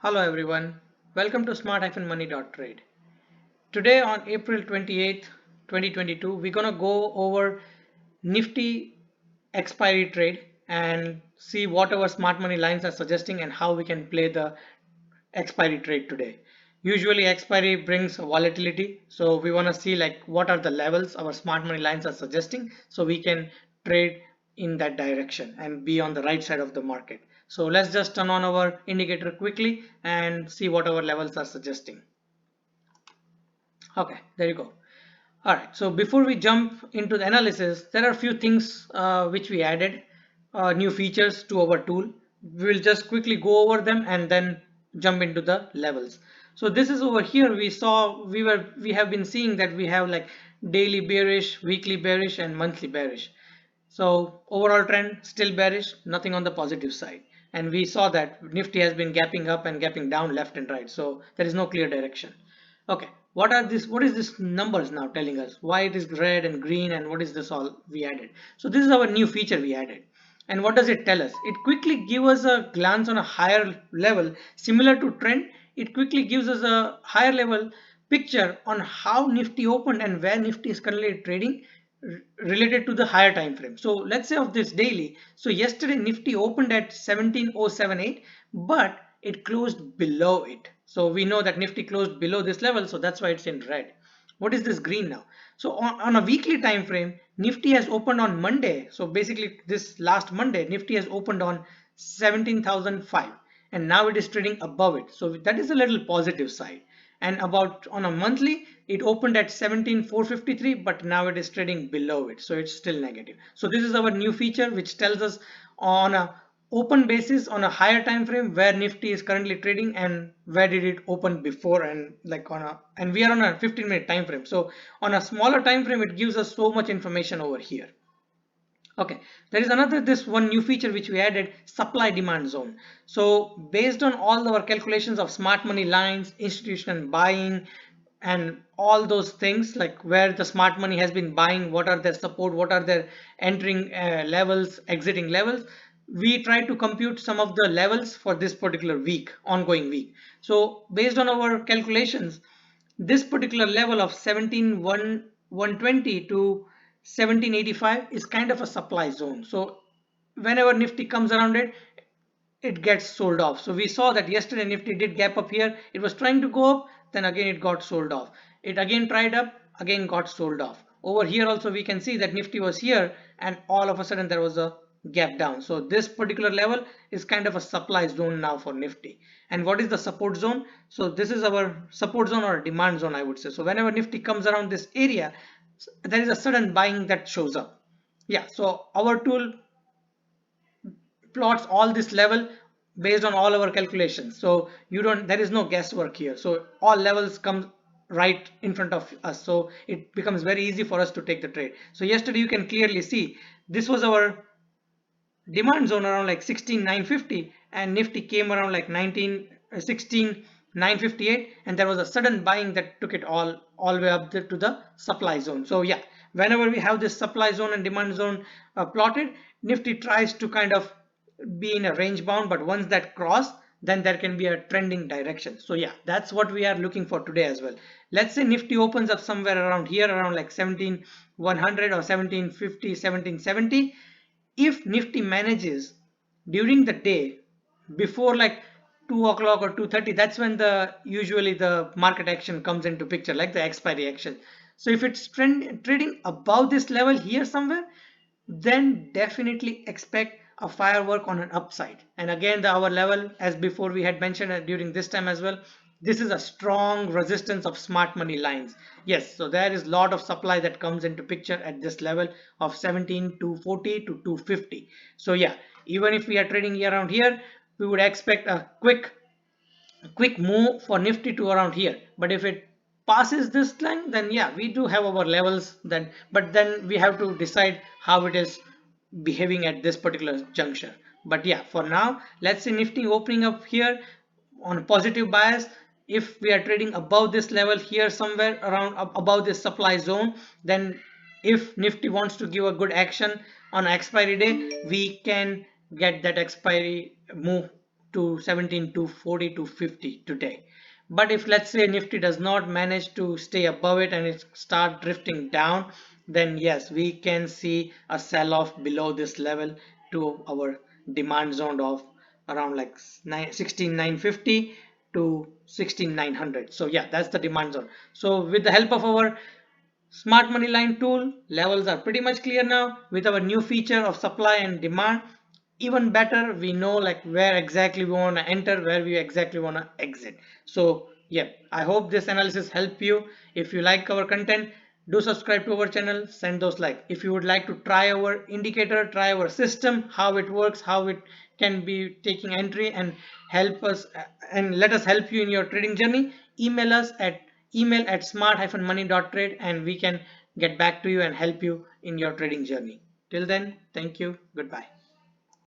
Hello everyone, welcome to smart-money.trade. Today on April 28th, 2022, we're gonna go over Nifty expiry trade and see what our smart money lines are suggesting and how we can play the expiry trade today. Usually expiry brings volatility, so we want to see like what are the levels our smart money lines are suggesting so we can trade in that direction and be on the right side of the market. So let's just turn on our indicator quickly and see what our levels are suggesting. Okay, there you go. All right, so before we jump into the analysis, there are a few things which we added, new features to our tool. We will just quickly go over them and then jump into the levels. So this is over here. We have been seeing that we have like daily bearish, weekly bearish, and monthly bearish. So overall trend still bearish, nothing on the positive side. And we saw that Nifty has been gapping up and gapping down left and right. So there is no clear direction. Okay, what is this numbers now telling us? Why it is red and green and what is this all we added? So this is our new feature we added. And what does it tell us? It quickly gives us a glance on a higher level similar to trend. It quickly gives us a higher level picture on how Nifty opened and where Nifty is currently trading related to the higher time frame. So let's say of this daily. So yesterday Nifty opened at 17078, but it closed below it. So we know that Nifty closed below this level, so that's why it's in red. What is this green now? So on a weekly time frame, Nifty has opened on Monday. So basically this last Monday, Nifty has opened on 17,005 and now it is trading above it. So that is a little positive side. And about on a monthly, it opened at 17,453, but now it is trading below it. So it's still negative. So this is our new feature which tells us on a open basis on a higher time frame where Nifty is currently trading and where did it open before, and like on a, and we are on a 15-minute time frame. So on a smaller time frame, it gives us so much information over here. Okay, there is another this one new feature which we added, supply demand zone. So based on all our calculations of smart money lines, institutional buying, and all those things like where the smart money has been buying, what are their support, what are their entering levels, exiting levels, we try to compute some of the levels for this particular week, ongoing week. So based on our calculations, this particular level of 17,120 to 1785 is kind of a supply zone. So whenever Nifty comes around it, it gets sold off. So we saw that yesterday Nifty did gap up here. It was trying to go up, then again it got sold off. It again tried up, again got sold off. Over here also we can see that Nifty was here and all of a sudden there was a gap down. So this particular level is kind of a supply zone now for Nifty. And what is the support zone? So this is our support zone or demand zone, I would say. So whenever Nifty comes around this area, there is a sudden buying that shows up. Yeah, so our tool plots all this level based on all our calculations. So you don't, there is no guesswork here. So all levels come right in front of us. So it becomes very easy for us to take the trade. So yesterday you can clearly see this was our demand zone around like 16,950 and Nifty came around like 16,958 and there was a sudden buying that took it all the way up to the supply zone. So yeah, whenever we have this supply zone and demand zone plotted, Nifty tries to kind of be in a range bound, but once that cross, then there can be a trending direction. So yeah, that's what we are looking for today as well. Let's say Nifty opens up somewhere around here around like 17,100 or 1750, 1770. If Nifty manages during the day before like 2 o'clock or 2:30, that's when the usually the market action comes into picture, like the expiry action. So if it's trading above this level here somewhere, then definitely expect a firework on an upside. And again, our level, as before we had mentioned during this time as well, this is a strong resistance of smart money lines. Yes, so there is a lot of supply that comes into picture at this level of 17,240 to 250. So yeah, even if we are trading around here, we would expect a quick move for Nifty to around here. But if it passes this line, then yeah, we do have our levels then, but then we have to decide how it is behaving at this particular juncture. But yeah, for now, let's say Nifty opening up here on a positive bias. If we are trading above this level here somewhere around above this supply zone, then if Nifty wants to give a good action on expiry day, we can get that expiry move to 17,240 to 50 today. But if let's say Nifty does not manage to stay above it and it start drifting down, then yes, we can see a sell off below this level to our demand zone of around like 16,950 to 16,900. So yeah, that's the demand zone. So with the help of our smart money line tool, levels are pretty much clear now. With our new feature of supply and demand, even better, we know like where exactly we want to enter, where we exactly want to exit. So yeah, I hope this analysis help you. If you like our content, do subscribe to our channel, send those like. If you would like to try our indicator, try our system, how it works, how it can be taking entry and help us and let us help you in your trading journey, email us at smart-money.trade and we can get back to you and help you in your trading journey. Till then, thank you. Goodbye.